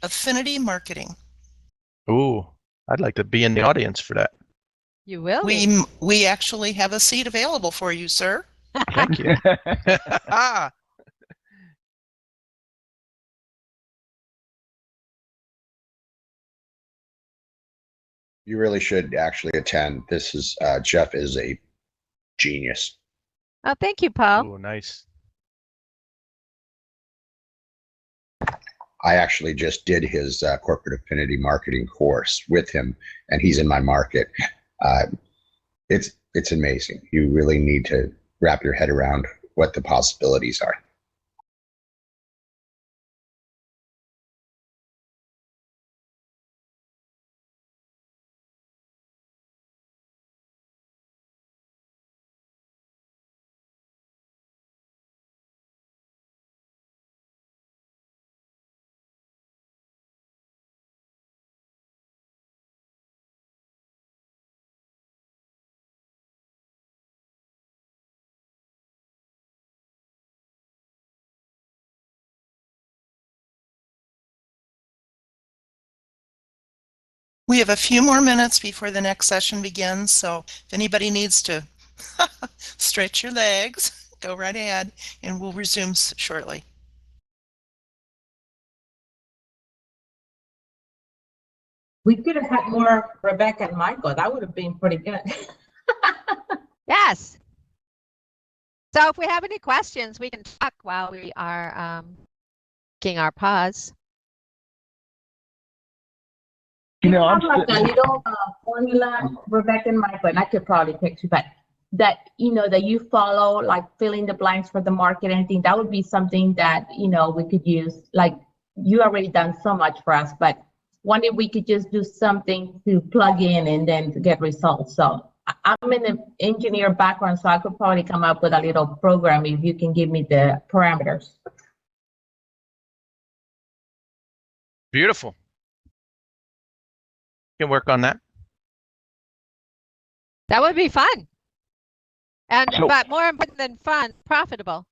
Affinity Marketing. Ooh, I'd like to be in the audience for that. You will be. We actually have a seat available for you, sir. Thank you. You really should actually attend. This is Jeff is a genius. Oh, thank you, Paul. Ooh, nice. I actually just did his corporate affinity marketing course with him, and he's in my market. It's amazing. You really need to wrap your head around what the possibilities are. We have a few more minutes before the next session begins, so if anybody needs to stretch your legs, go right ahead, and we'll resume shortly. We could have had more Rebecca and Michael. That would have been pretty good. Yes. So if we have any questions, we can talk while we are taking our pause. You know, I'm like a little formula, Rebecca and Michael, and I could probably text you, but that, you know, that you follow, like filling the blanks for the market, anything, that would be something that, you know, we could use. Like, you already done so much for us, but one day we could just do something to plug in and then to get results. So I'm in the engineer background, so I could probably come up with a little program if you can give me the parameters. Beautiful. Can work on that. That would be fun. And but more important than fun, profitable.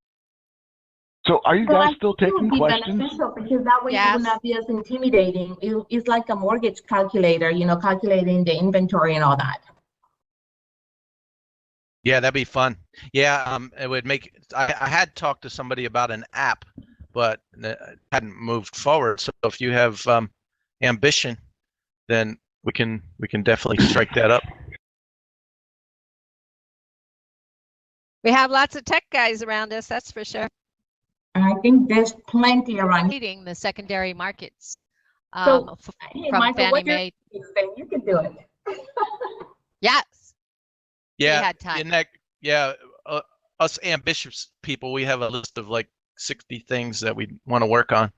So are you guys still taking questions? Beneficial because that way it will not be as intimidating. It's like a mortgage calculator, you know, calculating the inventory and all that. Yeah, that'd be fun. Yeah, it would make. I had talked to somebody about an app, but hadn't moved forward. So if you have ambition, then we can definitely strike that up. We have lots of tech guys around us, that's for sure. I think there's plenty around. Leading the secondary markets. So, hey, from Michael, Fannie Mae. You can do it. Yes. Yeah. We had time. Us ambitious people, we have a list of like 60 things that we want to work on.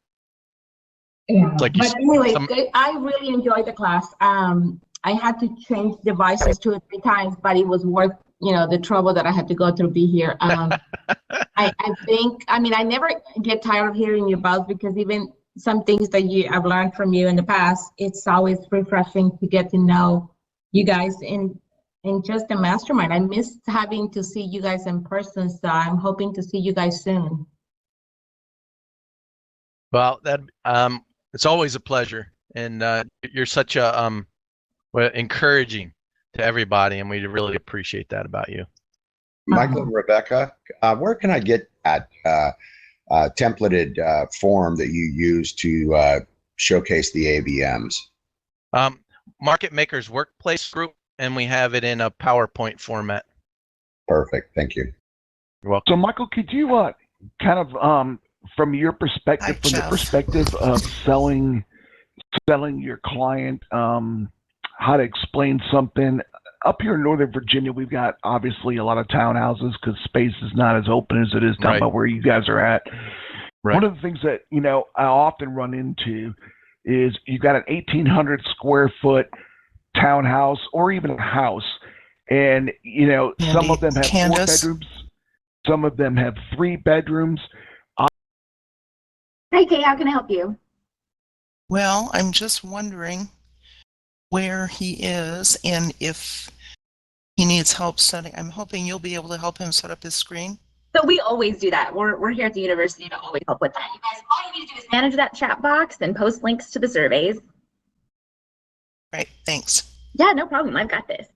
Yeah, like but anyway, I really enjoyed the class. I had to change devices 2 or 3 times, but it was worth, you know, the trouble that I had to go through to be here. I think, I mean, I never get tired of hearing you about, because even some things that I've learned from you in the past, it's always refreshing to get to know you guys in just a mastermind. I missed having to see you guys in person, so I'm hoping to see you guys soon. Well, that it's always a pleasure, and you're such a encouraging to everybody, and we really appreciate that about you. Michael and Rebecca, where can I get that templated form that you use to showcase the AVMs? Market Makers Workplace Group, and we have it in a PowerPoint format. Perfect. Thank you. You're welcome. So, Michael, could you kind of, from your perspective, the perspective of selling your client, how to explain something? Up here in Northern Virginia, we've got obviously a lot of townhouses because space is not as open as it is down by where you guys are at. Right. One of the things that, you know, I often run into is you've got an 1,800 square foot townhouse or even a house, and, you know, some of them have 4 bedrooms, some of them have 3 bedrooms. Hey, Kay, how can I help you? Well, I'm just wondering where he is and if he needs help setting. I'm hoping you'll be able to help him set up his screen. So we always do that. We're here at the university to always help with that. You guys, all you need to do is manage that chat box and post links to the surveys. Right, thanks. Yeah, no problem. I've got this.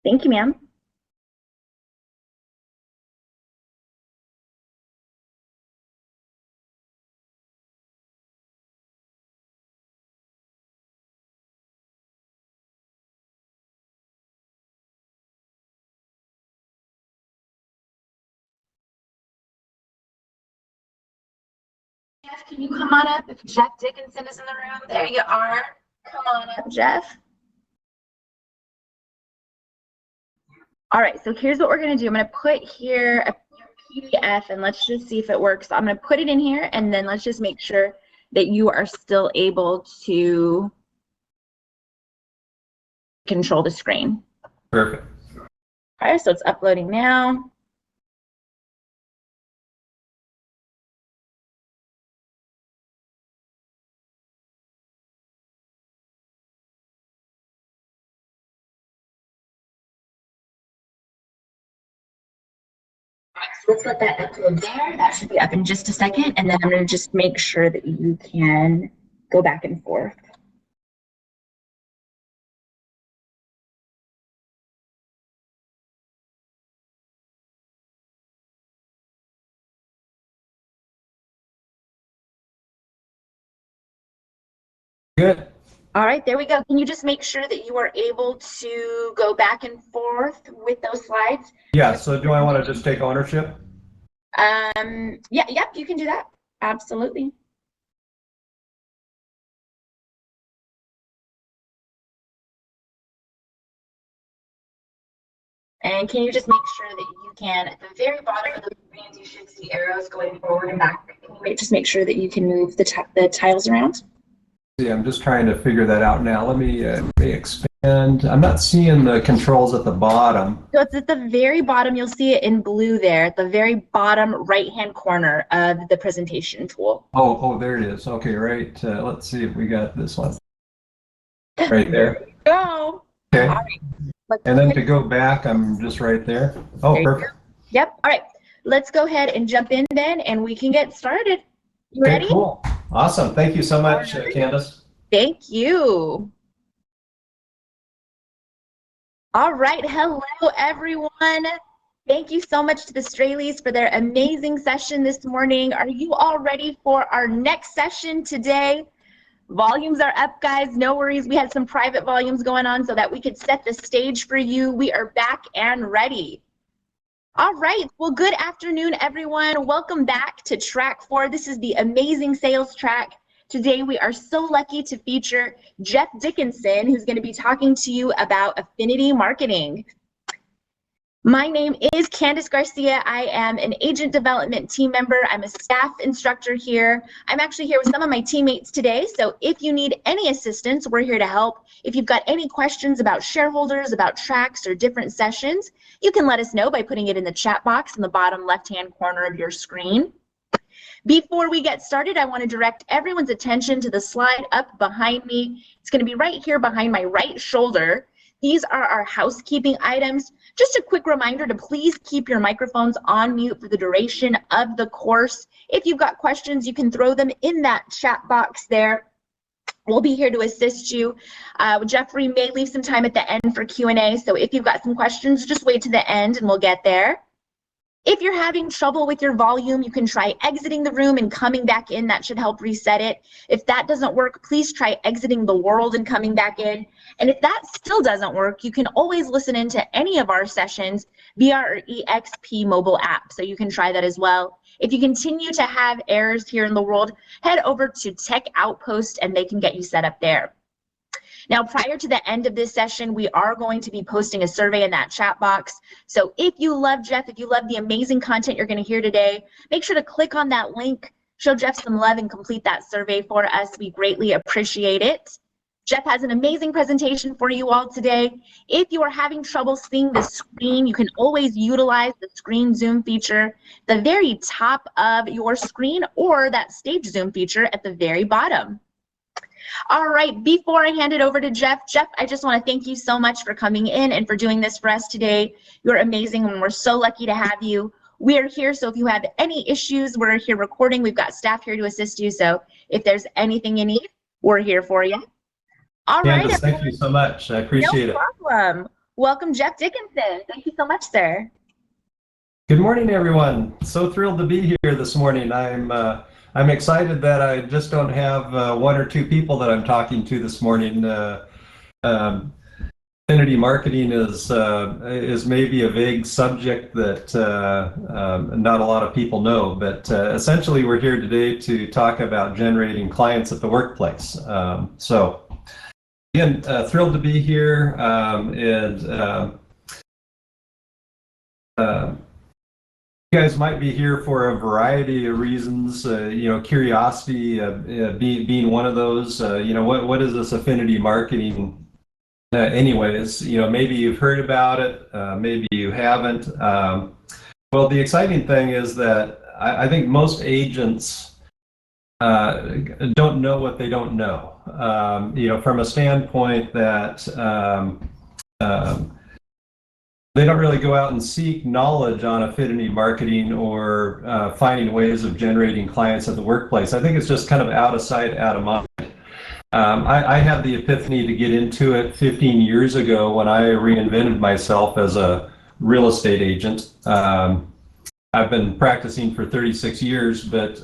Thank you, ma'am. Jeff, can you come on up? If Jeff Dickinson is in the room, there you are. Come on up, Jeff. All right, so here's what we're gonna do. I'm gonna put here a PDF and let's just see if it works. I'm gonna put it in here and then let's just make sure that you are still able to control the screen. Perfect. All right, so it's uploading now. So let's let that upload there. That should be up in just a second. And then I'm going to just make sure that you can go back and forth. Good. All right, there we go. Can you just make sure that you are able to go back and forth with those slides? Yeah, so do I want to just take ownership? Yeah, yep, you can do that. Absolutely. And can you just make sure that you can, at the very bottom of the screens, you should see arrows going forward and back. Can you just make sure that you can move the tiles around? Yeah, I'm just trying to figure that out now. Let me expand. I'm not seeing the controls at the bottom. So it's at the very bottom. You'll see it in blue there, at the very bottom right-hand corner of the presentation tool. Oh, there it is. Okay, right. Let's see if we got this one. Right there. Go. Okay. All right. And then to go back, I'm just right there. Oh, there perfect. Yep. All right. Let's go ahead and jump in then, and we can get started. You Okay, ready? cool. Awesome. Thank you so much, Candace. Thank you. All right. Hello, everyone. Thank you so much to the Straleys for their amazing session this morning. Are you all ready for our next session today? Volumes are up, guys. No worries. We had some private volumes going on so that we could set the stage for you. We are back and ready. All right. Well, good afternoon, everyone. Welcome back to Track 4. This is the amazing sales track. Today, we are so lucky to feature Jeff Dickinson, who's going to be talking to you about affinity marketing. My name is Candace Garcia. I am an agent development team member. I'm a staff instructor here. I'm actually here with some of my teammates today. So if you need any assistance, we're here to help. If you've got any questions about shareholders, about tracks or different sessions, you can let us know by putting it in the chat box in the bottom left-hand corner of your screen. Before we get started, I want to direct everyone's attention to the slide up behind me. It's going to be right here behind my right shoulder. These are our housekeeping items. Just a quick reminder to please keep your microphones on mute for the duration of the course. If you've got questions, you can throw them in that chat box there. We'll be here to assist you. Jeffrey may leave some time at the end for Q&A, so if you've got some questions, just wait to the end and we'll get there. If you're having trouble with your volume, you can try exiting the room and coming back in. That should help reset it. If that doesn't work, please try exiting the world and coming back in. And if that still doesn't work, you can always listen into any of our sessions via our EXP mobile app. So you can try that as well. If you continue to have errors here in the world, head over to Tech Outpost and they can get you set up there. Now, prior to the end of this session, we are going to be posting a survey in that chat box. So if you love Jeff, if you love the amazing content you're going to hear today, make sure to click on that link, show Jeff some love, and complete that survey for us. We greatly appreciate it. Jeff has an amazing presentation for you all today. If you are having trouble seeing the screen, you can always utilize the screen zoom feature at the very top of your screen or that stage zoom feature at the very bottom. All right, before I hand it over to Jeff, I just want to thank you so much for coming in and for doing this for us today. You're amazing and we're so lucky to have you. We are here, so if you have any issues, we're here recording. We've got staff here to assist you. So if there's anything you need, we're here for you. All right, Candace, thank you so much. I appreciate it. No problem. Welcome, Jeff Dickinson. Thank you so much, sir. Good morning, everyone. So thrilled to be here this morning. I'm excited that I just don't have one or two people that I'm talking to this morning. Affinity marketing is maybe a vague subject that not a lot of people know, but essentially we're here today to talk about generating clients at the workplace. So again, thrilled to be here, you guys might be here for a variety of reasons, curiosity being one of those. What is this affinity marketing? Anyways, maybe you've heard about it, maybe you haven't. Well, the exciting thing is that I think most agents don't know what they don't know. From a standpoint that they don't really go out and seek knowledge on affinity marketing or finding ways of generating clients at the workplace. I think it's just kind of out of sight, out of mind. I had the epiphany to get into it 15 years ago when I reinvented myself as a real estate agent. I've been practicing for 36 years, but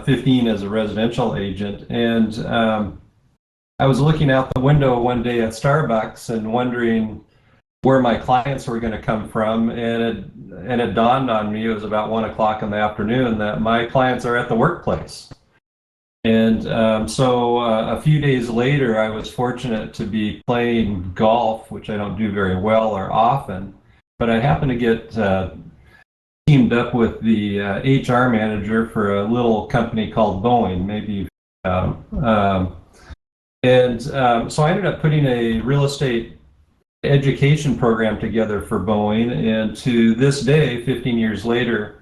15 as a residential agent. And I was looking out the window one day at Starbucks and wondering where my clients were going to come from, and it dawned on me, it was about 1 o'clock in the afternoon, that my clients are at the workplace. And so a few days later, I was fortunate to be playing golf, which I don't do very well or often, but I happened to get teamed up with the HR manager for a little company called Boeing, maybe. So I ended up putting a real estate education program together for Boeing, and to this day, 15 years later,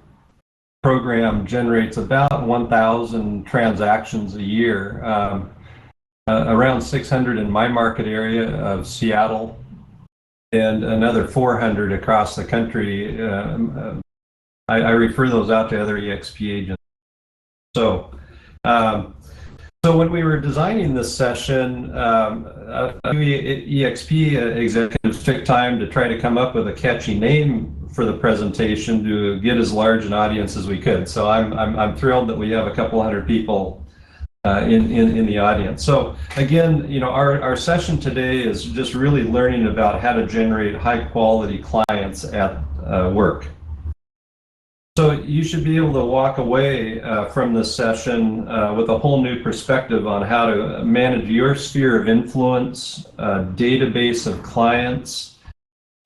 the program generates about 1,000 transactions a year, around 600 in my market area of Seattle, and another 400 across the country. I refer those out to other EXP agents. So when we were designing this session, a few EXP executives took time to try to come up with a catchy name for the presentation to get as large an audience as we could. So I'm thrilled that we have a couple hundred people in the audience. So again, our session today is just really learning about how to generate high quality clients at work. So you should be able to walk away from this session with a whole new perspective on how to manage your sphere of influence, database of clients,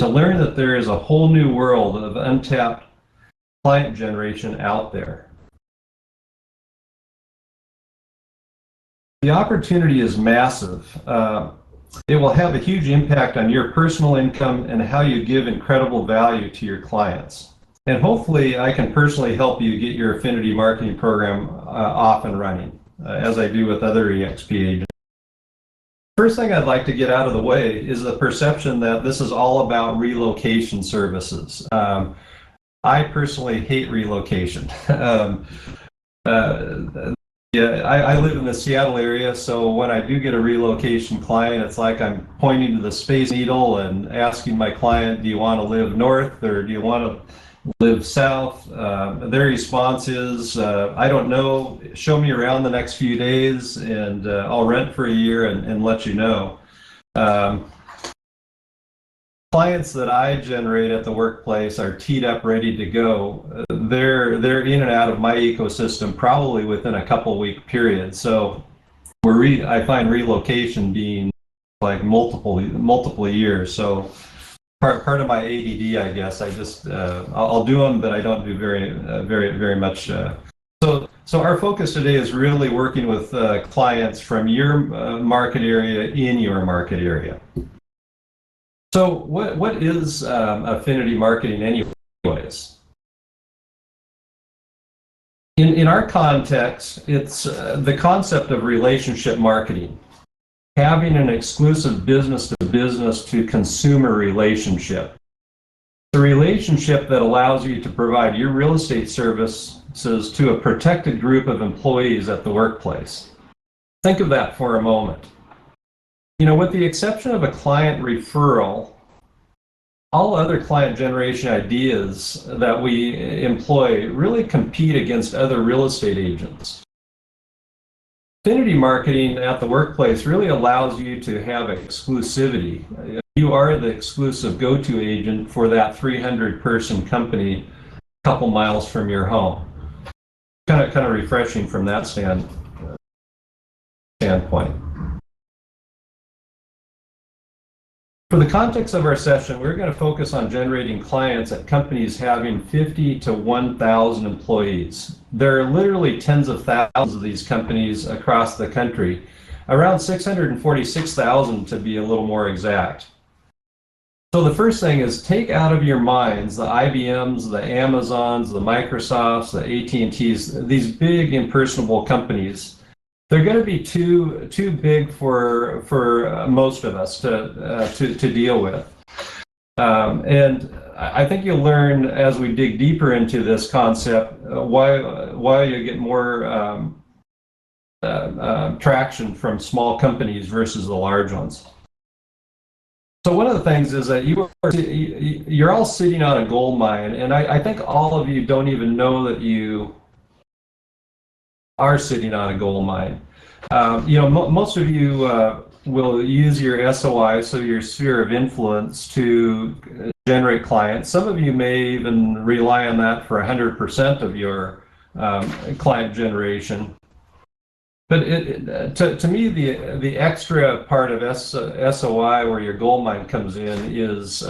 to learn that there is a whole new world of untapped client generation out there. The opportunity is massive. It will have a huge impact on your personal income and how you give incredible value to your clients. And hopefully I can personally help you get your affinity marketing program off and running, as I do with other EXP agents. First thing I'd like to get out of the way is the perception that this is all about relocation services. I personally hate relocation. I live in the Seattle area, so when I do get a relocation client, it's like I'm pointing to the Space Needle and asking my client, do you want to live north or do you want to live south? Their response is, I don't know, show me around the next few days and I'll rent for a year and let you know. Clients that I generate at the workplace are teed up, ready to go. They're in and out of my ecosystem probably within a couple week period. So I find relocation being like multiple years. So part of my ADD, I guess. I just I'll do them, but I don't do very much. So our focus today is really working with clients from your market area in your market area. So what is affinity marketing anyways? In our context, it's the concept of relationship marketing. Having an exclusive business-to-business to consumer relationship. The relationship that allows you to provide your real estate services to a protected group of employees at the workplace. Think of that for a moment. You know, with the exception of a client referral, all other client generation ideas that we employ really compete against other real estate agents. Affinity marketing at the workplace really allows you to have exclusivity. You are the exclusive go-to agent for that 300-person company a couple miles from your home. Kind of refreshing from that standpoint. For the context of our session, we're going to focus on generating clients at companies having 50 to 1,000 employees. There are literally tens of thousands of these companies across the country, around 646,000 to be a little more exact. So the first thing is take out of your minds the IBMs, the Amazons, the Microsofts, the AT&Ts, these big impersonable companies. They're going to be too big for most of us to deal with. And I think you'll learn as we dig deeper into this concept why you get more traction from small companies versus the large ones. So one of the things is that you're all sitting on a gold mine, and I think all of you don't even know that you are sitting on a gold mine. You know, most of you will use your SOI, so your sphere of influence, to generate clients. Some of you may even rely on that for 100% of your client generation. But to me, the extra part of SOI, where your gold mine comes in, is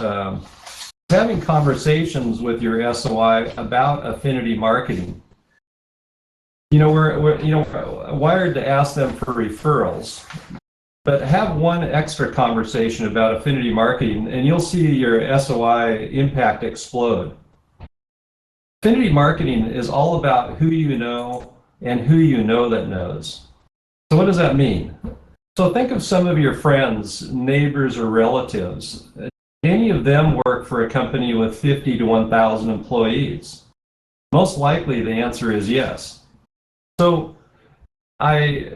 having conversations with your SOI about affinity marketing. You know, we're wired to ask them for referrals, but have one extra conversation about affinity marketing, and you'll see your SOI impact explode. Affinity marketing is all about who you know and who you know that knows. So what does that mean? So think of some of your friends, neighbors, or relatives. Any of them work for a company with 50 to 1,000 employees? Most likely the answer is yes. So I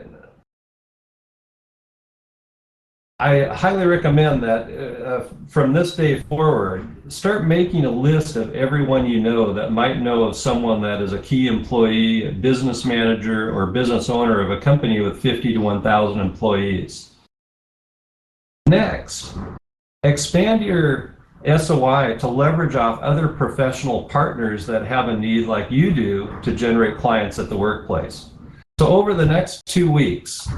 highly recommend that from this day forward, start making a list of everyone you know that might know of someone that is a key employee, a business manager, or business owner of a company with 50 to 1,000 employees. Next, expand your SOI to leverage off other professional partners that have a need like you do to generate clients at the workplace. So over the next 2 weeks,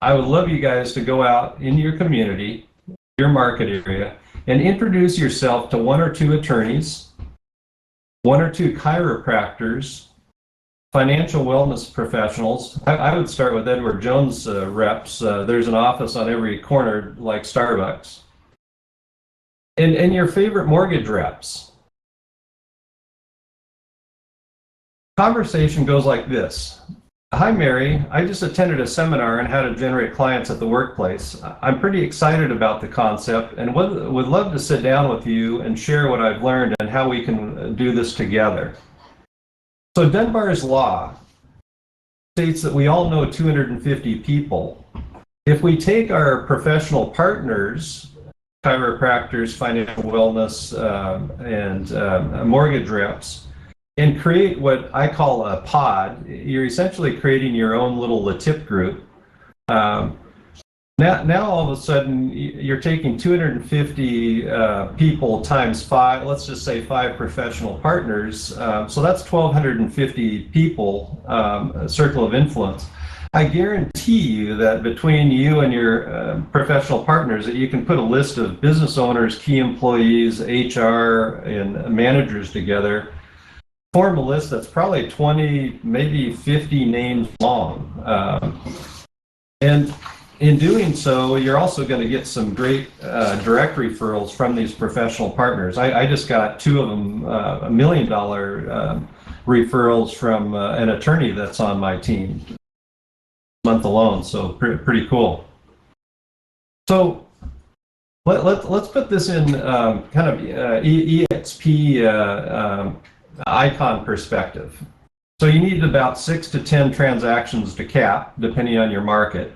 I would love you guys to go out in your community, your market area, and introduce yourself to 1 or 2 attorneys, 1 or 2 chiropractors, financial wellness professionals. I would start with Edward Jones reps. There's an office on every corner like Starbucks. And your favorite mortgage reps. Conversation goes like this. Hi, Mary. I just attended a seminar on how to generate clients at the workplace. I'm pretty excited about the concept and would love to sit down with you and share what I've learned and how we can do this together. So Dunbar's law states that we all know 250 people. If we take our professional partners, chiropractors, financial wellness, and mortgage reps, and create what I call a pod, you're essentially creating your own little LaTip group. Now all of a sudden you're taking 250 people times 5, let's just say 5 professional partners. So that's 1,250 people, a circle of influence. I guarantee you that between you and your professional partners that you can put a list of business owners, key employees, HR, and managers together, form a list that's probably 20, maybe 50 names long. And in doing so, you're also going to get some great direct referrals from these professional partners. I just got 2 of them, $1 million referrals from an attorney that's on my team this month alone, so pretty cool. So Let's put this in kind of EXP icon perspective. So you need about 6 to 10 transactions to cap, depending on your market.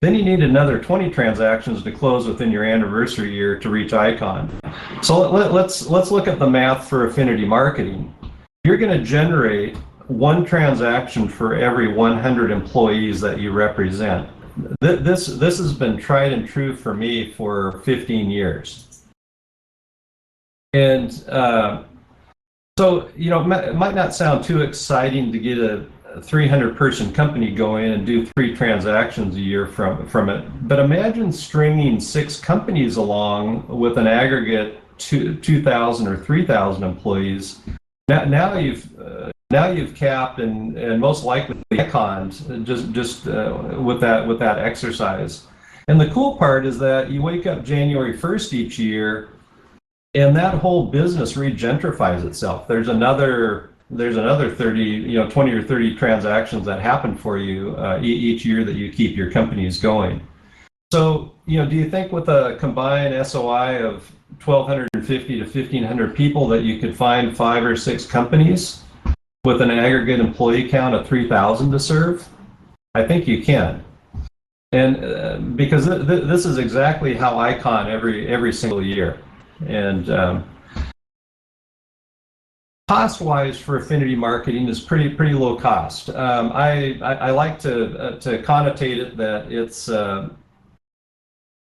Then you need another 20 transactions to close within your anniversary year to reach icon. So let's look at the math for affinity marketing. You're going to generate 1 transaction for every 100 employees that you represent. This has been tried and true for me for 15 years. And so, you know, it might not sound too exciting to get a 300-person company go in and do 3 transactions a year from it. But imagine stringing 6 companies along with an aggregate 2,000 or 3,000 employees. Now you've capped and most likely icons just with that exercise. And the cool part is that you wake up January 1st each year, and that whole business regentrifies itself. There's another 30, you know, 20 or 30 transactions that happen for you each year that you keep your companies going. So, you know, do you think with a combined SOI of 1,250 to 1,500 people that you could find 5 or 6 companies with an aggregate employee count of 3,000 to serve? I think you can. And because this is exactly how I con every single year. And cost-wise for affinity marketing is pretty low cost. I like to connotate it that it's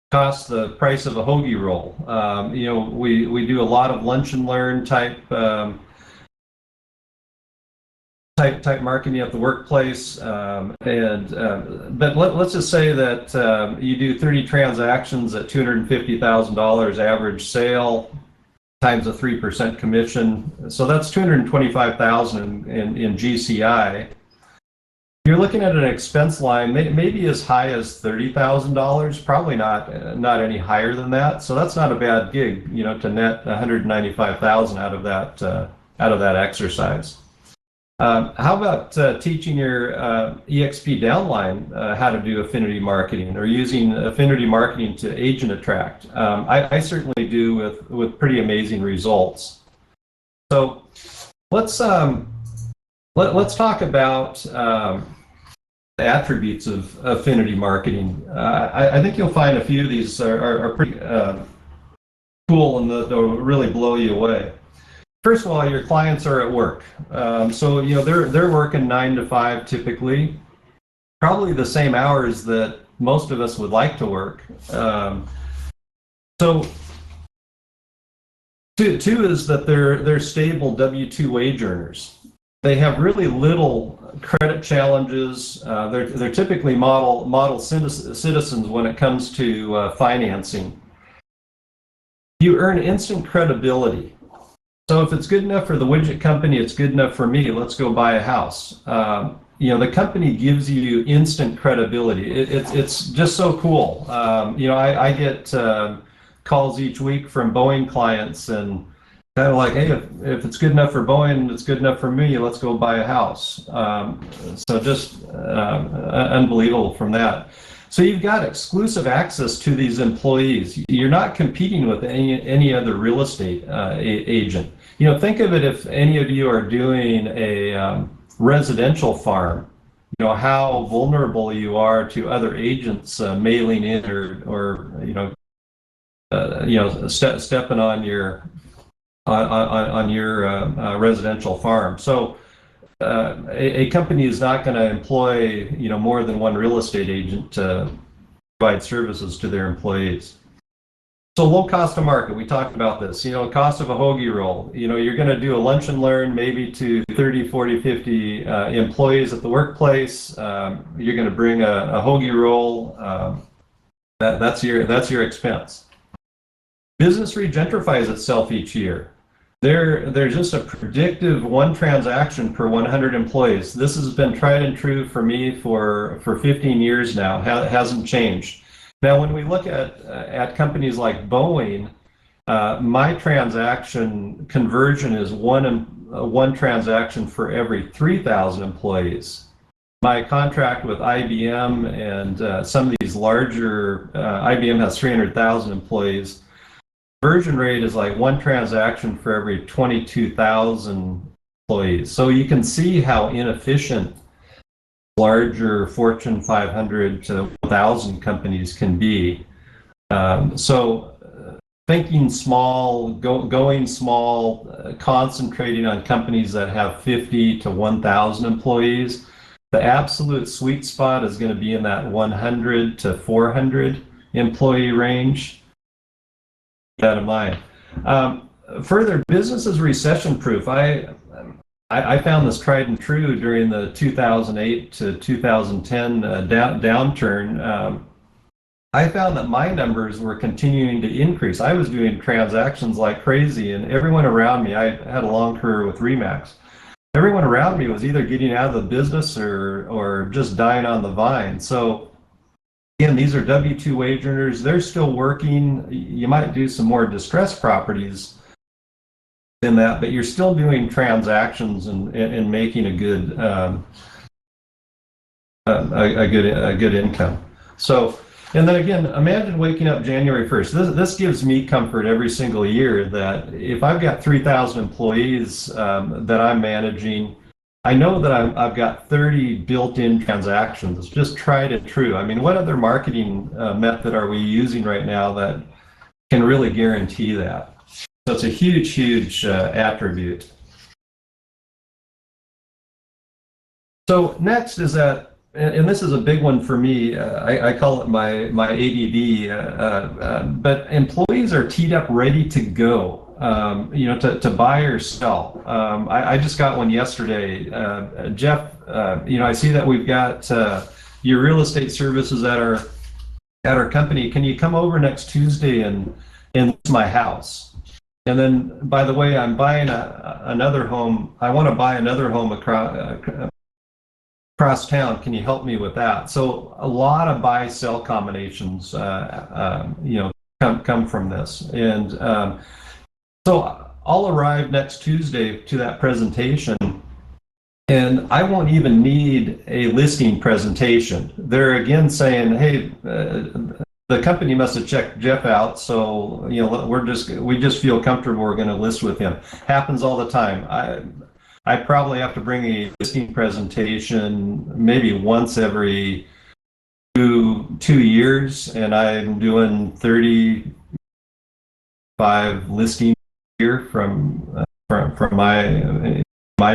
costs the price of a hoagie roll. You know, we do a lot of lunch and learn type marketing at the workplace, but let's just say that you do 30 transactions at $250,000 average sale times a 3% commission, so that's $225,000 in GCI. You're looking at an expense line maybe as high as $30,000, probably not any higher than that. So that's not a bad gig, you know, to net $195,000 out of that exercise. How about teaching your EXP downline how to do affinity marketing, or using affinity marketing to agent attract? I certainly do with pretty amazing results. So let's talk about attributes of affinity marketing. I think you'll find a few of these are pretty cool, and they'll really blow you away. First of all, your clients are at work. So, you know, they're working 9 to 5 typically, probably the same hours that most of us would like to work. So two is that they're stable W-2 wage earners. They have really little credit challenges. They're typically model citizens when it comes to financing. You earn instant credibility. So if it's good enough for the widget company, it's good enough for me. Let's go buy a house. You know, the company gives you instant credibility. It's just so cool. You know, I get calls each week from Boeing clients, and kind of like, hey, if it's good enough for Boeing, it's good enough for me. Let's go buy a house. So just unbelievable from that. So you've got exclusive access to these employees. You're not competing with any other real estate agent. You know, think of it, if any of you are doing a residential farm, you know, how vulnerable you are to other agents mailing in or stepping on your residential farm. So a company is not going to employ, you know, more than one real estate agent to provide services to their employees. So low cost to market, we talked about this, you know, cost of a hoagie roll. You know, you're going to do a lunch and learn maybe to 30, 40, 50 employees at the workplace. You're going to bring a hoagie roll. That's your expense. Business regentrifies itself each year. There's just a predictive 1 transaction per 100 employees. This has been tried and true for me for 15 years now. Hasn't changed. Now, when we look at companies like Boeing, my transaction conversion is one transaction for every 3,000 employees. my contract with IBM and some of these larger, IBM has 300,000 employees. Conversion rate is like one transaction for every 22,000 employees. So you can see how inefficient larger Fortune 500 to 1,000 companies can be. Thinking small, going small, concentrating on companies that have 50 to 1,000 employees, the absolute sweet spot is going to be in that 100 to 400 employee range. Keep that in mind. Further, business is recession proof. I found this tried and true during the 2008 to 2010 downturn. I found that my numbers were continuing to increase. I was doing transactions like crazy, and everyone around me, I had a long career with Remax. Everyone around me was either getting out of the business or just dying on the vine. So again, these are W-2 wage earners. They're still working. You might do some more distressed properties in that, but you're still doing transactions and making a good income. So, and then again, imagine waking up January 1st. This gives me comfort every single year that if I've got 3,000 employees that I'm managing, I know that I've got 30 built-in transactions. It's just tried and true. I mean, what other marketing method are we using right now that can really guarantee that? So it's a huge, huge attribute. So next is that, and this is a big one for me. I call it my ADD. But employees are teed up, ready to go. To buy or sell. I just got one yesterday. Jeff, I see that we've got your real estate services at our company. Can you come over next Tuesday and list my house? And then, by the way, I'm buying another home. I want to buy another home across town. Can you help me with that? So a lot of buy-sell combinations, come from this. And so I'll arrive next Tuesday to that presentation, and I won't even need a listing presentation. They're again saying, hey, the company must have checked Jeff out, so we just feel comfortable we're going to list with him. Happens all the time. I probably have to bring a listing presentation maybe once every two years, and I'm doing 35 listings a year from my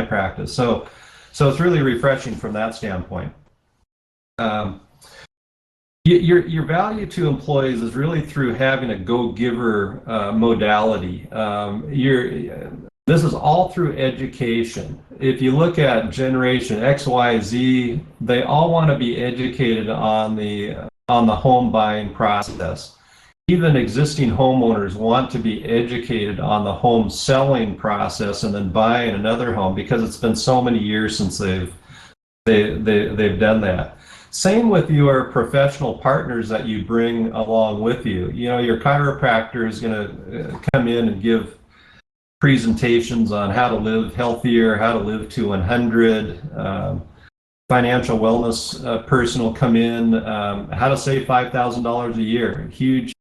practice. So it's really refreshing from that standpoint. Your value to employees is really through having a go-giver modality. This is all through education. If you look at Generation X, Y, Z, they all want to be educated on the home buying process. Even existing homeowners want to be educated on the home selling process and then buying another home because it's been so many years since they've done that. Same with your professional partners that you bring along with you. Your chiropractor is going to come in and give presentations on how to live healthier, how to live to 100. Financial wellness person will come in, how to save $5,000 a year. Huge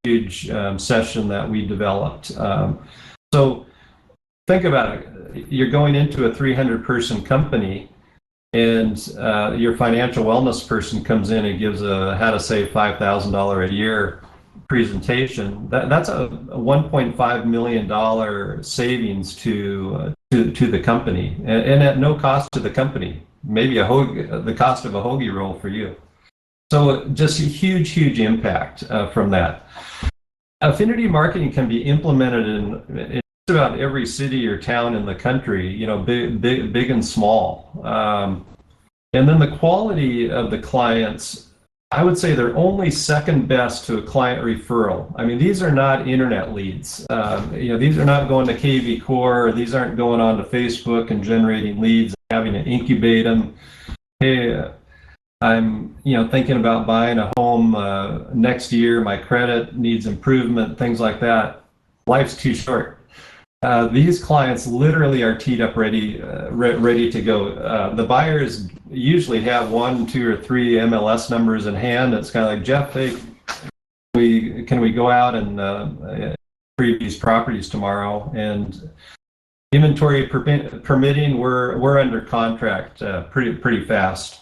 session that we developed. So think about it. You're going into a 300-person company, and your financial wellness person comes in and gives a how to save $5,000 a year presentation. That's a $1.5 million savings to the company, and at no cost to the company. Maybe the cost of a hoagie roll for you. So just a huge impact from that. Affinity marketing can be implemented in just about every city or town in the country, big and small. And then the quality of the clients, I would say they're only second best to a client referral. I mean, these are not internet leads. These are not going to KV Core. These aren't going on to Facebook and generating leads, having to incubate them. Hey, I'm thinking about buying a home next year. My credit needs improvement, things like that. Life's too short. these clients literally are teed up ready to go. The buyers usually have 1, 2, or 3 MLS numbers in hand. It's kind of like, Jeff, hey, can we go out and preview these properties tomorrow? And inventory permitting, we're under contract pretty fast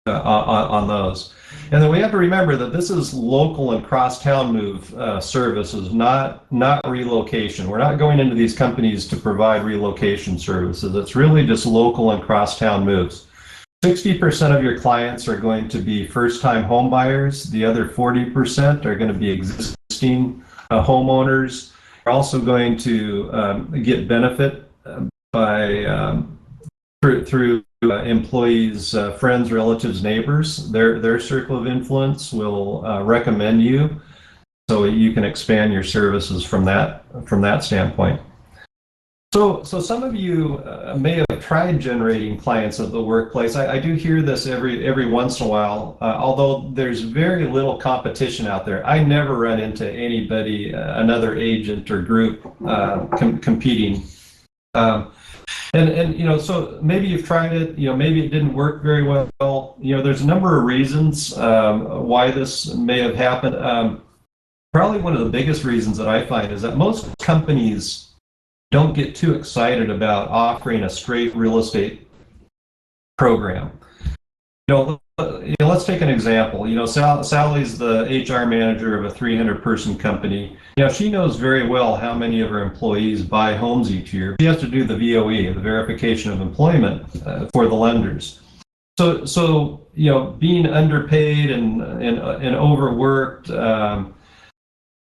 on those. And then we have to remember that this is local and cross-town move services, not relocation. We're not going into these companies to provide relocation services. It's really just local and cross-town moves. 60% of your clients are going to be first-time home buyers. The other 40% are going to be existing homeowners. We're also going to get benefit by through employees, friends, relatives, neighbors. Their circle of influence will recommend you, so you can expand your services from that standpoint. So some of you may have tried generating clients at the workplace. I do hear this every once in a while, although there's very little competition out there. I never run into anybody, another agent or group competing. And so maybe you've tried it, maybe it didn't work very well. There's a number of reasons why this may have happened. Probably one of the biggest reasons that I find is that most companies don't get too excited about offering a straight real estate program. Let's take an example. Sally's the HR manager of a 300-person company. She knows very well how many of her employees buy homes each year. She has to do the VOE, the verification of employment, for the lenders. So being underpaid and overworked,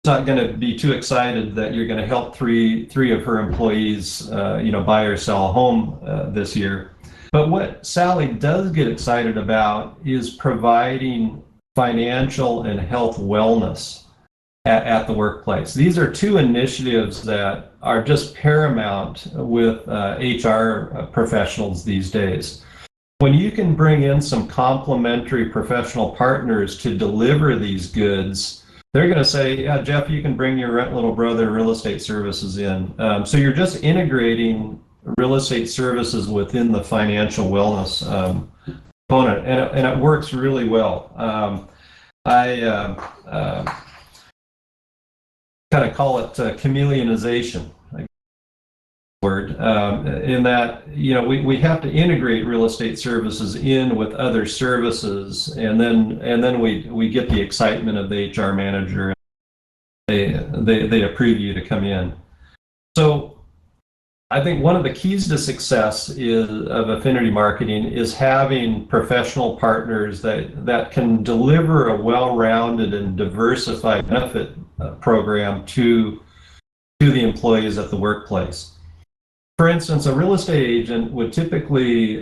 not going to be too excited that you're going to help three of her employees, buy or sell a home this year. But what Sally does get excited about is providing financial and health wellness at the workplace. These are two initiatives that are just paramount with HR professionals these days. When you can bring in some complementary professional partners to deliver these goods, they're going to say, yeah, Jeff, you can bring your little brother real estate services in. So you're just integrating real estate services within the financial wellness component, and it works really well. I kind of call it chameleonization, word, in that we have to integrate real estate services in with other services, and then we get the excitement of the HR manager. They approve you to come in. So I think one of the keys to success of affinity marketing is having professional partners that can deliver a well-rounded and diversified benefit program to the employees at the workplace. For instance, a real estate agent would typically,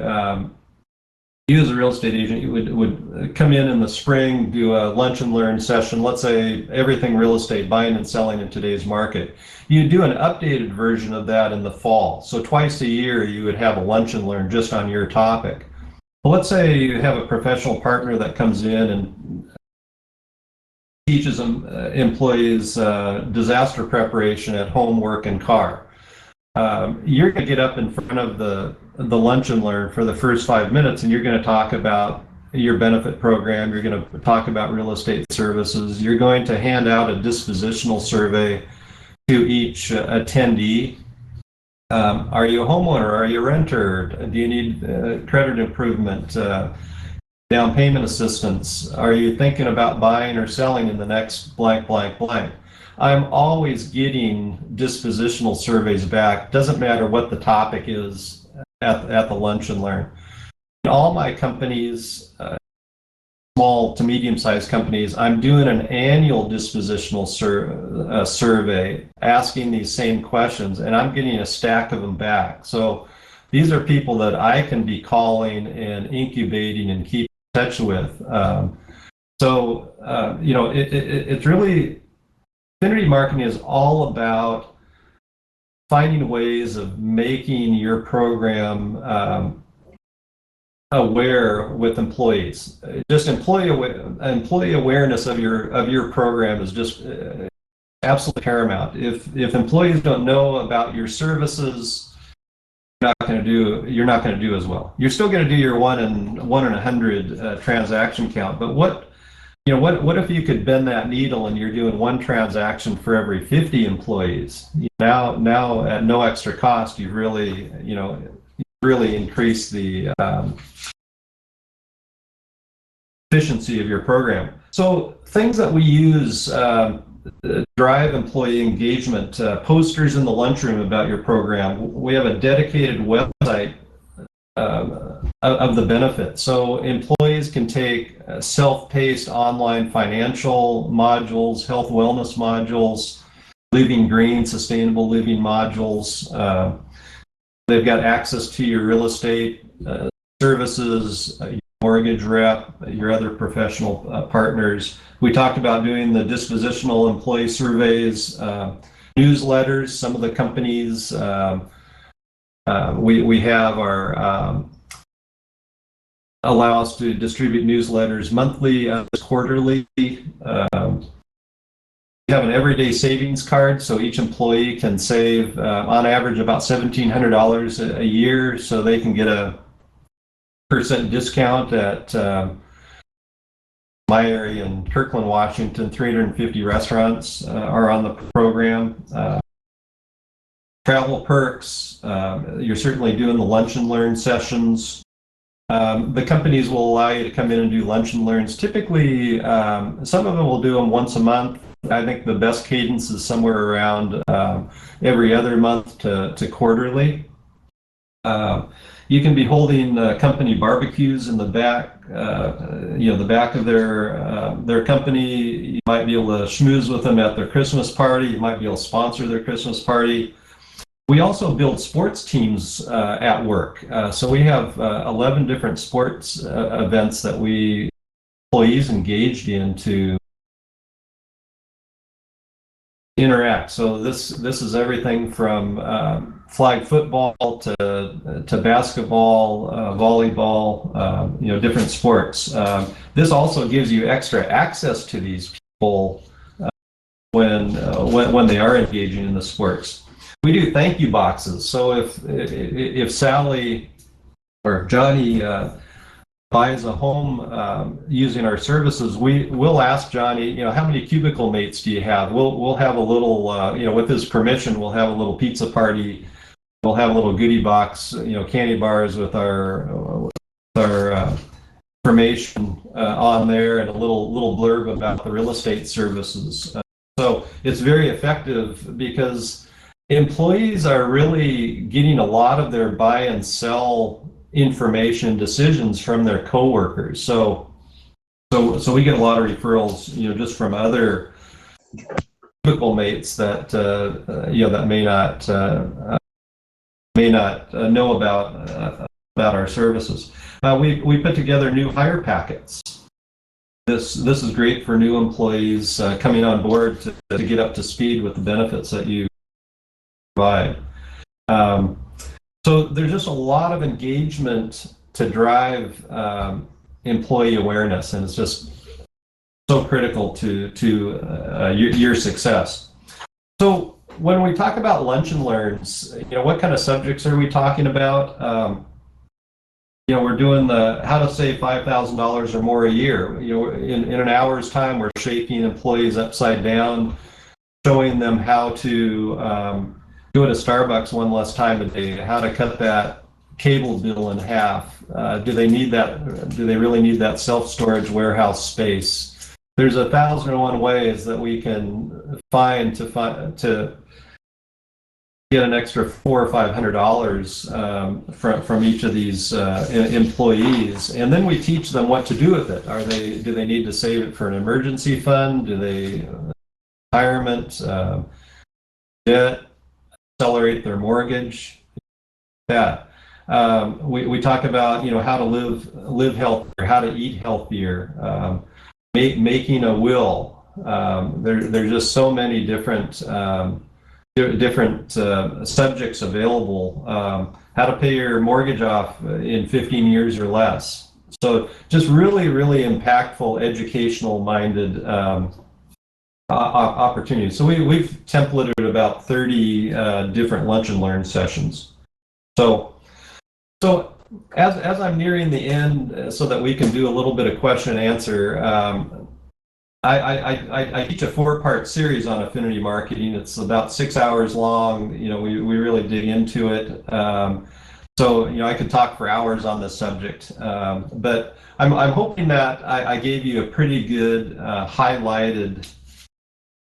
you as a real estate agent, you would come in the spring, do a lunch and learn session, let's say everything real estate, buying and selling in today's market. You do an updated version of that in the fall. So twice a year you would have a lunch and learn just on your topic. Well, let's say you have a professional partner that comes in and teaches employees disaster preparation at home, work, and car. You're going to get up in front of the lunch and learn for the first 5 minutes, and you're going to talk about your benefit program. You're going to talk about real estate services. You're going to hand out a dispositional survey to each attendee. Are you a homeowner? Are you a renter? Do you need credit improvement, down payment assistance? Are you thinking about buying or selling in the next blank, blank, blank? I'm always getting dispositional surveys back. Doesn't matter what the topic is at the lunch and learn. In all my companies, small to medium-sized companies, I'm doing an annual dispositional survey, asking these same questions, and I'm getting a stack of them back. So these are people that I can be calling and incubating and keep in touch with. It's really, affinity marketing is all about finding ways of making your program aware with employees. Just employee awareness of your program is just absolutely paramount. If employees don't know about your services, you're not going to do as well. You're still going to do your 1 in 100 transaction count, but what if you could bend that needle and you're doing one transaction for every 50 employees? Now at no extra cost, you've really increased the efficiency of your program. So things that we use drive employee engagement, posters in the lunchroom about your program. We have a dedicated website of the benefits. So employees can take self-paced online financial modules, health wellness modules, living green, sustainable living modules. They've got access to your real estate services, your mortgage rep, your other professional partners. We talked about doing the dispositional employee surveys, newsletters. Some of the companies we have our allow us to distribute newsletters monthly, quarterly. We have an everyday savings card, so each employee can save on average about $1,700 a year, so they can get a % discount at my area in Kirkland, Washington. 350 restaurants are on the program. Travel perks, you're certainly doing the lunch and learn sessions. The companies will allow you to come in and do lunch and learns. Typically, some of them will do them once a month. I think the best cadence is somewhere around every other month to quarterly. You can be holding company barbecues in the back, the back of their company. You might be able to schmooze with them at their Christmas party. You might be able to sponsor their Christmas party. We also build sports teams at work. So we have 11 different sports events that employees engaged in to interact. So this is everything from flag football to basketball, volleyball, different sports. This also gives you extra access to these people when they are engaging in the sports. We do thank you boxes. So if Sally or Johnny buys a home using our services, we'll ask Johnny, how many cubicle mates do you have? We'll have a little, with his permission, we'll have a little pizza party. We'll have a little goodie box, candy bars with our information on there, and a little blurb about the real estate services. So it's very effective because employees are really getting a lot of their buy and sell information decisions from their coworkers. So we get a lot of referrals, just from other typical mates that that may not know about our services. We put together new hire packets. This is great for new employees coming on board to get up to speed with the benefits that you provide. So there's just a lot of engagement to drive employee awareness, and it's just so critical to your success. So when we talk about lunch and learns, what kind of subjects are we talking about? We're doing the how to save $5,000 or more a year. In an hour's time, we're shaking employees upside down, showing them how to go to Starbucks one less time a day, how to cut that cable bill in half. Do they really need that self-storage warehouse space? There's 1,001 ways that we can find to get an extra $400 or $500 from each of these employees, and then we teach them what to do with it. Do they need to save it for an emergency fund? Do they retirement, debt, accelerate their mortgage? That we talk about how to live healthier, how to eat healthier, making a will. There's just so many different subjects available. How to pay your mortgage off in 15 years or less. So just really, really impactful, educational minded opportunities. So we've templated about 30 different lunch and learn sessions. So as I'm nearing the end, so that we can do a little bit of question and answer, I teach a 4-part series on affinity marketing. It's about 6 hours long. We really dig into it. So I could talk for hours on this subject, but I'm hoping that I gave you a pretty good highlighted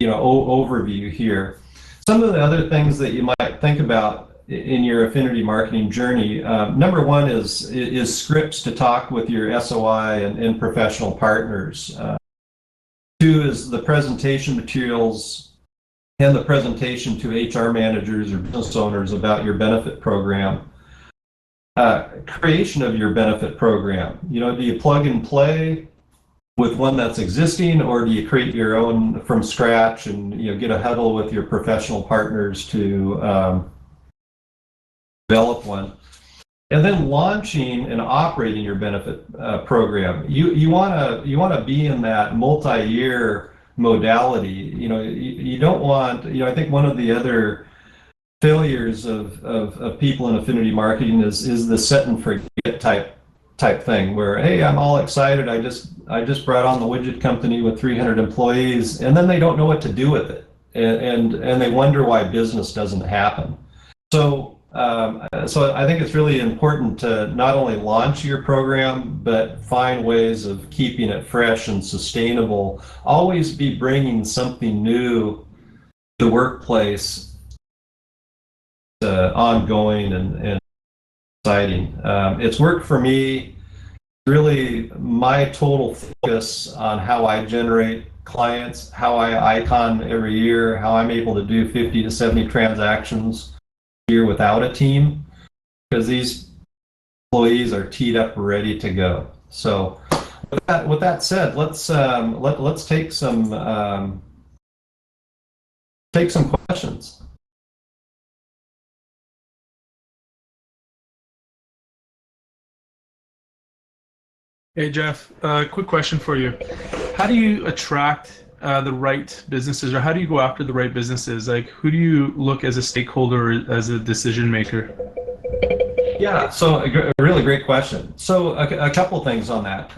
overview here. Some of the other things that you might think about in your affinity marketing journey, number one is scripts to talk with your SOI and professional partners. Two is the presentation materials and the presentation to HR managers or business owners about your benefit program. Creation of your benefit program. Do you plug and play with one that's existing, or do you create your own from scratch and get a huddle with your professional partners to develop one? And then launching and operating your benefit program. You want to be in that multi-year modality. You don't want. I think one of the other failures of people in affinity marketing is the set and forget type thing, where, hey, I'm all excited. I just brought on the widget company with 300 employees, and then they don't know what to do with it, and they wonder why business doesn't happen. So I think it's really important to not only launch your program, but find ways of keeping it fresh and sustainable. Always be bringing something new to the workplace, ongoing and exciting. It's worked for me. Really, my total focus on how I generate clients, how I icon every year, how I'm able to do 50 to 70 transactions a year without a team, because these employees are teed up, ready to go. So, with that said, let's take some questions. Hey Jeff, quick question for you. How do you attract the right businesses, or how do you go after the right businesses? Like, who do you look as a stakeholder, as a decision maker? Yeah, so a really great question. So a couple things on that.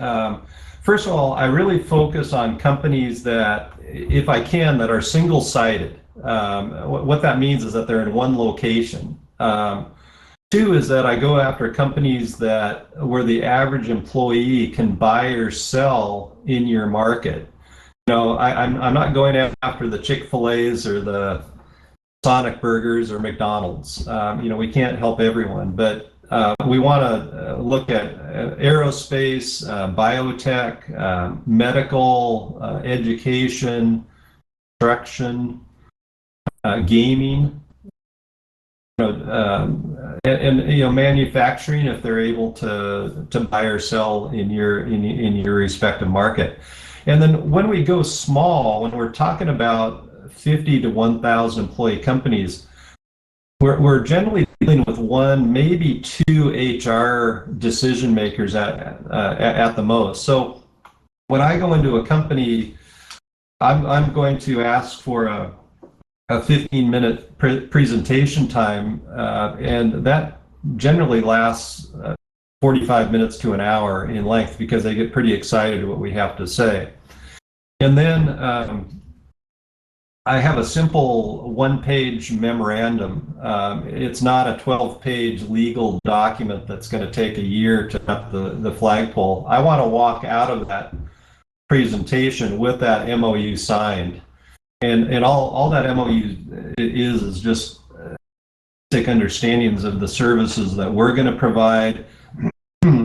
First of all, I really focus on companies that, if I can, that are single-sided. What that means is that they're in one location. Two is that I go after companies where the average employee can buy or sell in your market. I'm not going after the Chick-fil-A's or the Sonic Burgers or McDonald's. We can't help everyone, but we want to look at aerospace, biotech, medical, education, construction, gaming. And manufacturing, if they're able to buy or sell in your respective market. And then when we go small, when we're talking about 50 to 1,000 employee companies, we're generally dealing with one, maybe two HR decision makers at the most. So when I go into a company, I'm going to ask for a 15-minute presentation time, and that generally lasts 45 minutes to an hour in length, because they get pretty excited at what we have to say. And then I have a simple one-page memorandum. It's not a 12-page legal document that's going to take a year to up the flagpole. I want to walk out of that presentation with that MOU signed. And all that MOU is just basic understandings of the services that we're going to provide,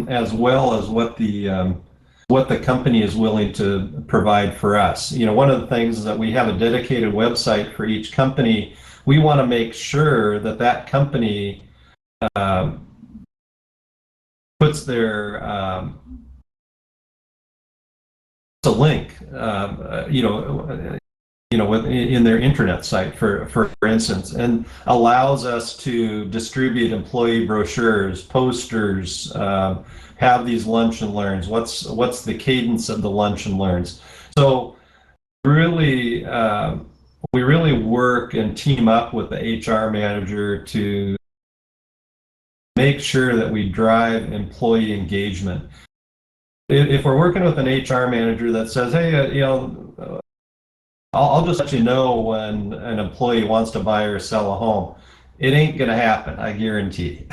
as well as what the company is willing to provide for us. One of the things is that we have a dedicated website for each company. We want to make sure that company puts their a link, in their internet site, for instance, and allows us to distribute employee brochures, posters, have these lunch and learns. What's the cadence of the lunch and learns? So really we really work and team up with the HR manager to make sure that we drive employee engagement. If we're working with an HR manager that says, hey, I'll just let you know when an employee wants to buy or sell a home, it ain't going to happen, I guarantee.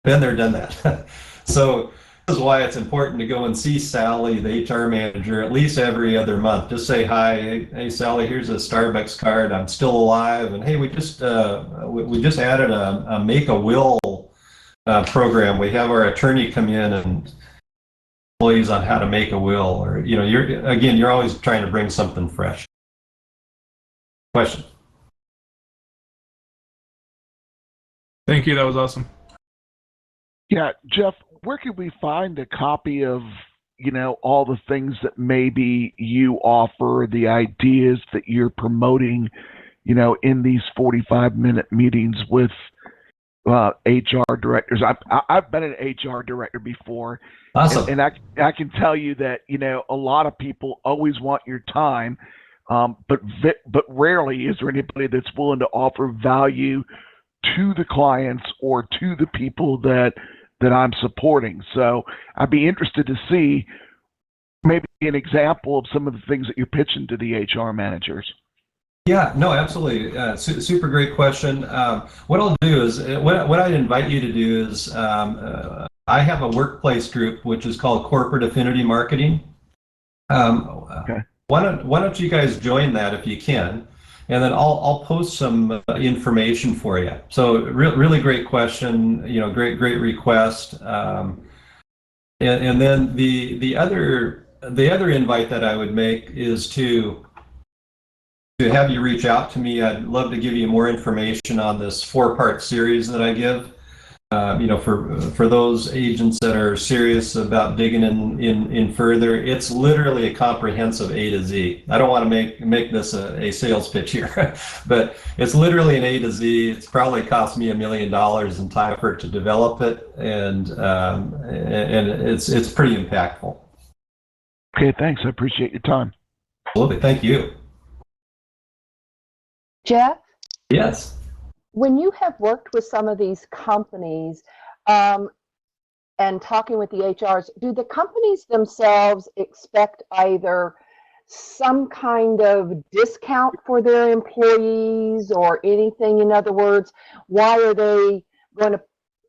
Been there, done that. So this is why it's important to go and see Sally, the HR manager, at least every other month. Just say, hi, hey Sally, here's a Starbucks card. I'm still alive. And hey, we just added a make a will program. We have our attorney come in and employees on how to make a will, or you're always trying to bring something fresh. Question. Thank you. That was awesome. Yeah, Jeff, where can we find a copy of, all the things that maybe you offer, the ideas that you're promoting, in these 45-minute meetings with HR directors? I've been an HR director before. Awesome. And I can tell you that, a lot of people always want your time, but rarely is there anybody that's willing to offer value to the clients or to the people that I'm supporting. So I'd be interested to see maybe an example of some of the things that you're pitching to the HR managers. Yeah, no, absolutely. Super great question. What I'll do is, what I'd invite you to do is, I have a workplace group which is called Corporate Affinity Marketing. Okay. Why don't you guys join that if you can, and then I'll post some information for you. So really great question. Great request. And then the other invite that I would make is to have you reach out to me. I'd love to give you more information on this 4-part series that I give. For those agents that are serious about digging in further, it's literally a comprehensive A to Z. I don't want to make this a sales pitch here, but it's literally an A to Z. It's probably cost me $1 million in time effort to develop it, and it's pretty impactful. Okay, thanks. I appreciate your time. Absolutely, thank you. Jeff? Yes. When you have worked with some of these companies and talking with the HRs, do the companies themselves expect either some kind of discount for their employees or anything? In other words, why are they going to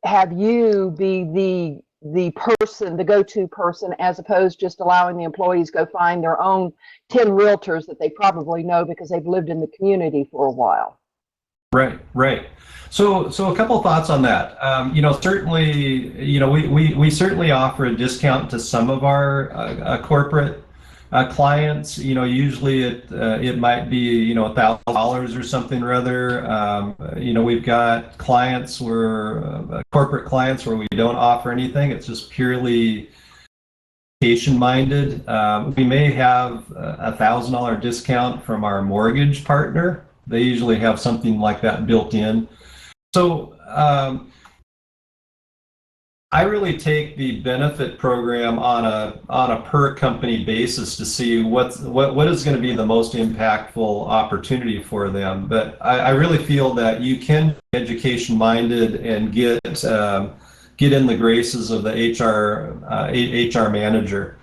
have you be the person, the go-to person, as opposed to just allowing the employees go find their own 10 realtors that they probably know because they've lived in the community for a while? Right. So a couple thoughts on that. Certainly, we certainly offer a discount to some of our corporate clients. Usually it might be $1,000 or something rather. We've got clients corporate clients where we don't offer anything. It's just purely education minded. We may have $1,000 discount from our mortgage partner. They usually have something like that built in. So I really take the benefit program on a per company basis to see what is going to be the most impactful opportunity for them. But I really feel that you can be education minded and get in the graces of the HR manager.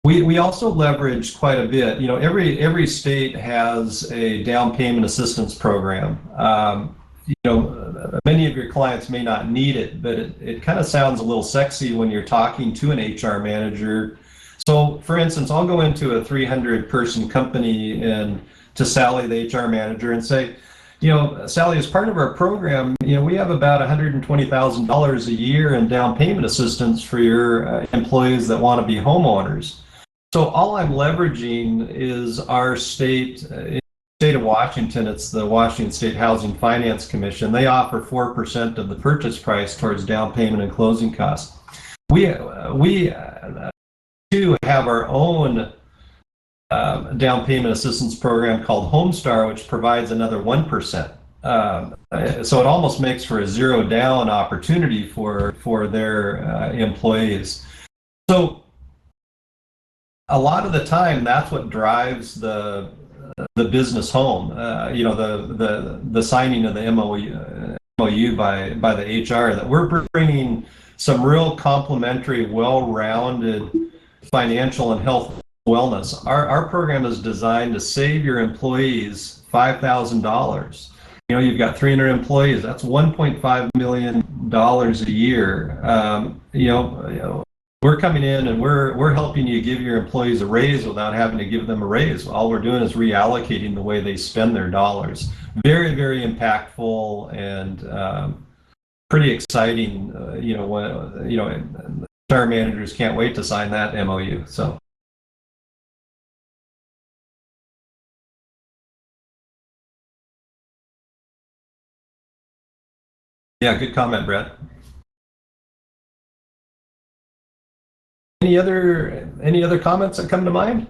We also leverage quite a bit. Every state has a down payment assistance program. Many of your clients may not need it, but it kind of sounds a little sexy when you're talking to an HR manager. So, for instance, I'll go into a 300-person company and to Sally, the HR manager, and say, Sally, as part of our program, we have about $120,000 a year in down payment assistance for your employees that want to be homeowners. So all I'm leveraging is our state of Washington. It's the Washington State Housing Finance Commission. They offer 4% of the purchase price towards down payment and closing costs. We too have our own down payment assistance program called Homestar, which provides another 1%. So it almost makes for a zero down opportunity for their employees. So a lot of the time, that's what drives the the business home. The signing of the MOU by the HR, that we're bringing some real complementary, well-rounded financial and health wellness. Our program is designed to save your employees $5,000. You've got 300 employees. That's $1.5 million a year. We're coming in and we're helping you give your employees a raise without having to give them a raise. All we're doing is reallocating the way they spend their dollars. Very, very impactful and pretty exciting. HR managers can't wait to sign that MOU. So. Yeah, good comment, Brett. Any other comments that come to mind?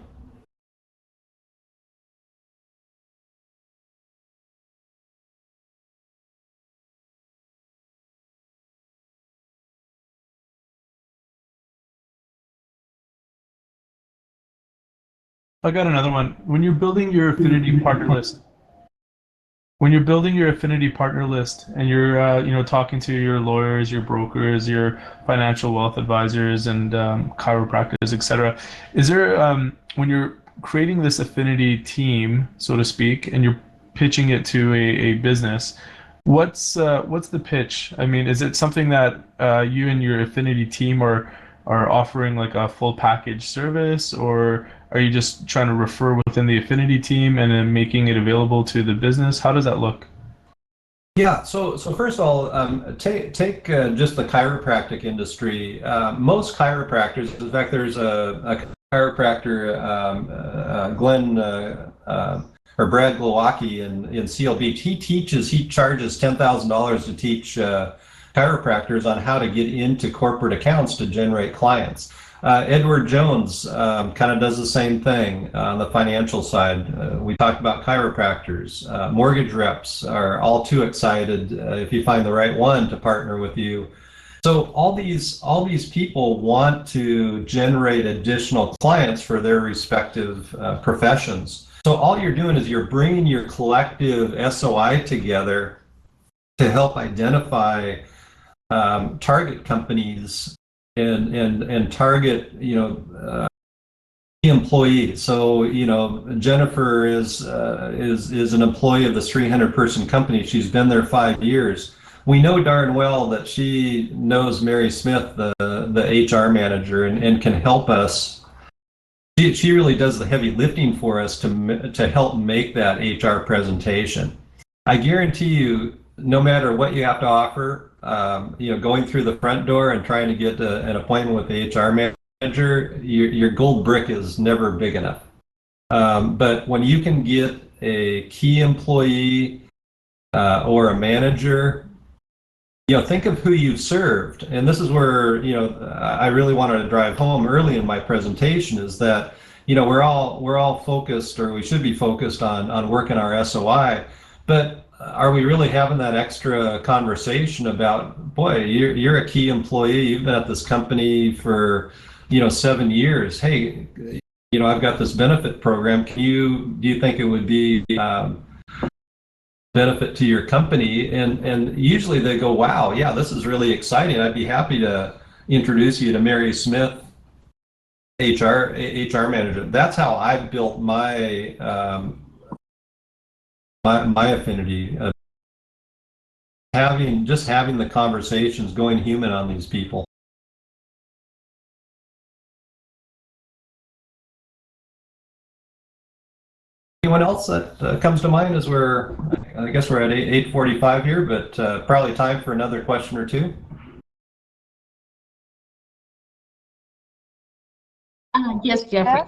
I got another one. When you're building your affinity partner list, and you're talking to your lawyers, your brokers, your financial wealth advisors, and chiropractors, etc., is there when you're creating this affinity team, so to speak, and you're pitching it to a business, what's the pitch? I mean, is it something that you and your affinity team are offering like a full package service, or are you just trying to refer within the affinity team and then making it available to the business? How does that look? Yeah, so first of all, take just the chiropractic industry. Most chiropractors, in fact, there's a chiropractor, Glenn or Brad Glowacki in Seal Beach. He charges $10,000 to teach chiropractors on how to get into corporate accounts to generate clients. Edward Jones kind of does the same thing on the financial side. We talked about chiropractors. Mortgage reps are all too excited if you find the right one to partner with you. So all these people want to generate additional clients for their respective professions. So all you're doing is you're bringing your collective SOI together to help identify target companies and target employees. So Jennifer is an employee of this 300-person company. She's been there 5 years. We know darn well that she knows Mary Smith, the HR manager, and can help us. She really does the heavy lifting for us to help make that HR presentation. I guarantee you, no matter what you have to offer, going through the front door and trying to get an appointment with the HR manager, your gold brick is never big enough. But when you can get a key employee or a manager, think of who you've served. And this is where, I really wanted to drive home early in my presentation, is that, we're all focused, or we should be focused on working our SOI, but are we really having that extra conversation about, boy, you're a key employee, you've been at this company for 7 years. Hey, I've got this benefit program. Do you think it would be benefit to your company? And usually they go, wow, yeah, this is really exciting. I'd be happy to introduce you to Mary Smith, HR manager. That's how I built my my affinity. Having the conversations, going human on these people. Anyone else that comes to mind as I guess we're at 8:45 here, but probably time for another question or two. Yes, Jeffrey.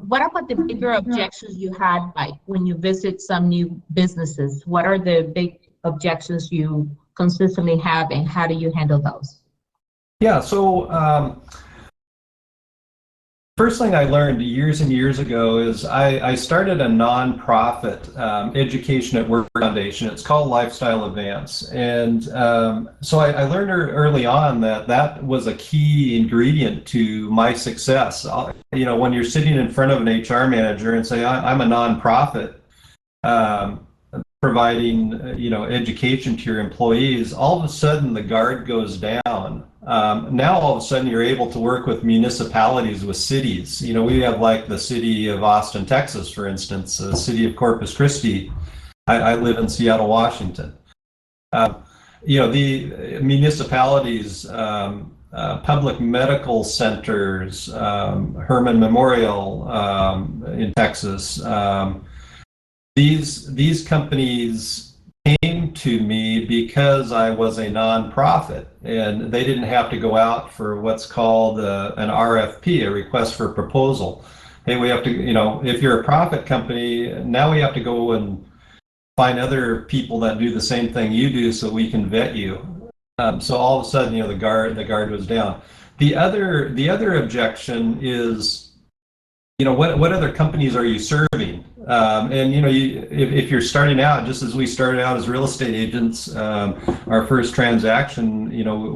What about the bigger objections you had, like when you visit some new businesses? What are the big objections you consistently have, and how do you handle those? Yeah, so first thing I learned years and years ago is I started a nonprofit education at work foundation. It's called Lifestyle Advance. And so I learned early on that was a key ingredient to my success. When you're sitting in front of an HR manager and say, I'm a nonprofit, providing education to your employees, all of a sudden the guard goes down. Now all of a sudden you're able to work with municipalities, with cities. We have like the city of Austin, Texas, for instance, the city of Corpus Christi. I live in Seattle, Washington. The municipalities, public medical centers, Herman Memorial in Texas. These companies came to me because I was a nonprofit, and they didn't have to go out for what's called an RFP, a request for proposal. Hey, we have to, if you're a profit company, now we have to go and find other people that do the same thing you do so we can vet you. So all of a sudden, the guard was down. The other objection is, what other companies are you serving? And if you're starting out, just as we started out as real estate agents, our first transaction,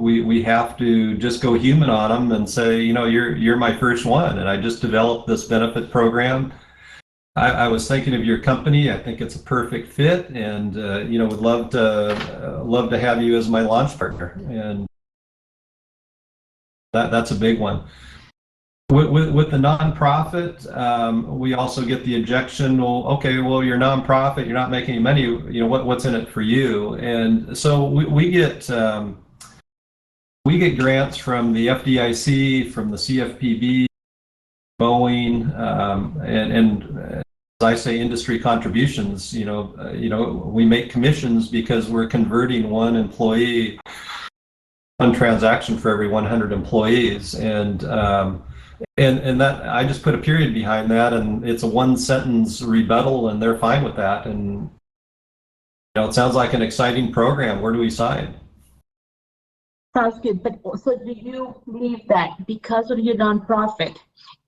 we have to just go human on them and say, you're my first one, and I just developed this benefit program. I was thinking of your company. I think it's a perfect fit, and would love to have you as my launch partner. And that's a big one. With the nonprofit, we also get the objection. Well, okay, you're a nonprofit. You're not making any money. What's in it for you? And so we get grants from the FDIC, from the CFPB, Boeing, and as I say, industry contributions. We make commissions because we're converting one employee, one transaction for every 100 employees, and that I just put a period behind that, and it's a one-sentence rebuttal, and they're fine with that. And it sounds like an exciting program. Where do we sign? Sounds good. But also, do you believe that because of your nonprofit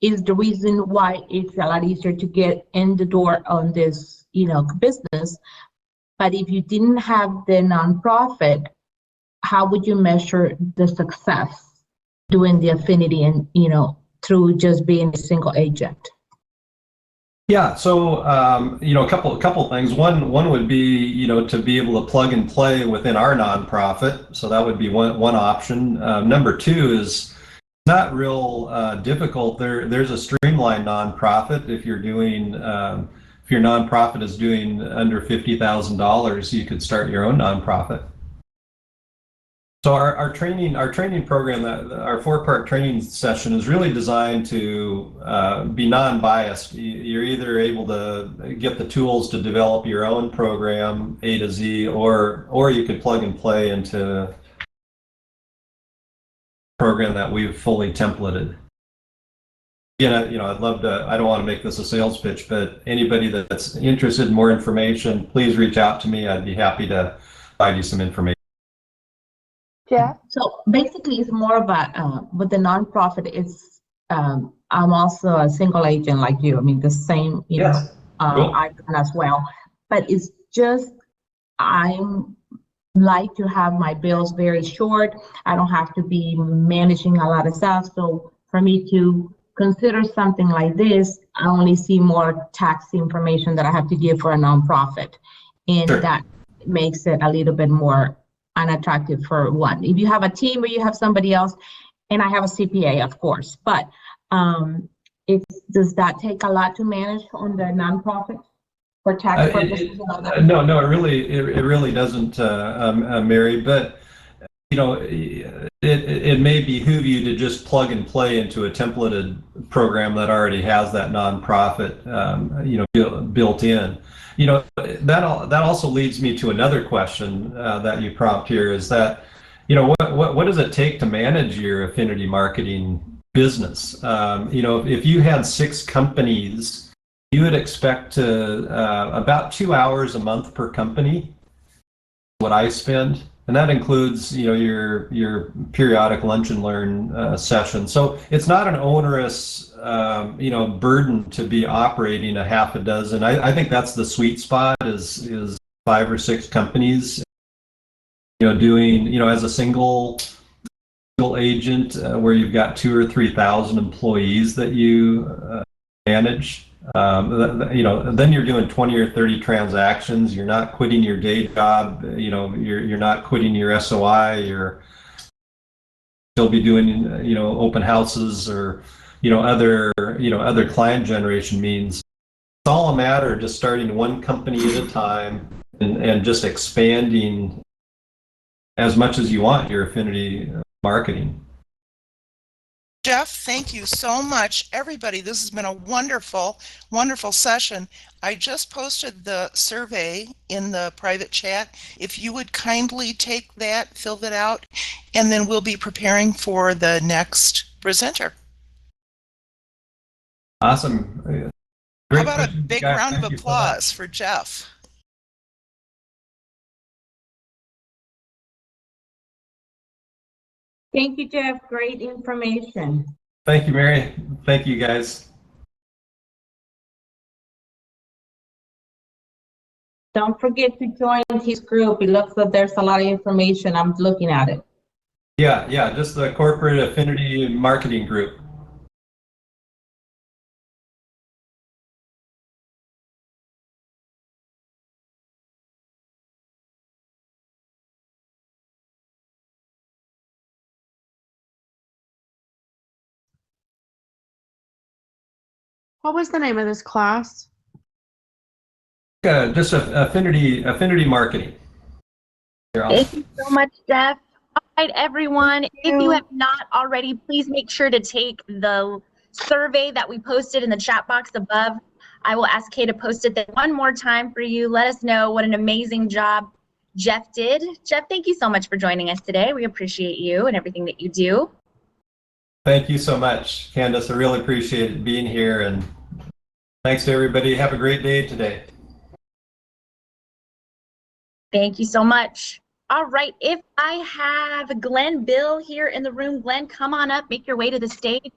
is the reason why it's a lot easier to get in the door on this, business? But if you didn't have the nonprofit, how would you measure the success doing the affinity and, through just being a single agent? Yeah, so a couple of things. One would be to be able to plug and play within our nonprofit. So that would be one option. Number two is not real difficult. There's a streamlined nonprofit. If your nonprofit is doing under $50,000, you could start your own nonprofit. So our training program, our 4-part training session, is really designed to be non-biased. You're either able to get the tools to develop your own program A to Z, or you could plug and play into a program that we've fully templated. Again, I'd love to. I don't want to make this a sales pitch, but anybody that's interested in more information, please reach out to me. I'd be happy to provide you some information. Jeff? So basically, it's more about with the nonprofit. It's I'm also a single agent like you. I mean, the same, Yes. Cool. icon as well. But it's just I'm like to have my bills very short. I don't have to be managing a lot of stuff. So for me to consider something like this, I only see more tax information that I have to give for a nonprofit, and Sure. that makes it a little bit more unattractive for one. If you have a team or you have somebody else, and I have a CPA, of course, but does that take a lot to manage on the nonprofit for tax purposes and all that? No, it really doesn't, Mary. But it may behoove you to just plug and play into a templated program that already has that nonprofit, built in. That also leads me to another question that you prompt here, is that, what does it take to manage your affinity marketing business? If you had 6 companies, you would expect to about 2 hours a month per company, what I spend. And that includes, your periodic lunch and learn session. So it's not an onerous, burden to be operating a half a dozen. I think that's the sweet spot is 5 or 6 companies, doing, as a single agent where you've got 2,000 or 3,000 employees that you manage. then you're doing 20 or 30 transactions. You're not quitting your day job. You're not quitting your SOI. You're still be doing, open houses or, other client generation means. It's all a matter of just starting one company at a time and just expanding as much as you want your affinity marketing. Jeff, thank you so much. Everybody, this has been a wonderful, wonderful session. I just posted the survey in the private chat. If you would kindly take that, fill that out, and then we'll be preparing for the next presenter. Awesome. How Great about a questions, big guys. round of Thank you so applause much. for Jeff? Thank you, Jeff. Great information. Thank you, Mary. Thank you, guys. Don't forget to join his group. It looks like there's a lot of information. I'm looking at it. Yeah, just the corporate affinity marketing group. What was the name of this class? Just affinity marketing. Thank you so much, Jeff. All right, everyone. If you have not already, please make sure to take the survey that we posted in the chat box above. I will ask Kay to post it there one more time for you. Let us know what an amazing job Jeff did. Jeff, thank you so much for joining us today. We appreciate you and everything that you do. Thank you so much, Candace. I really appreciate being here, and thanks to everybody. Have a great day today. Thank you so much. All right, if I have Glenn Bill here in the room, Glenn, come on up, make your way to the stage.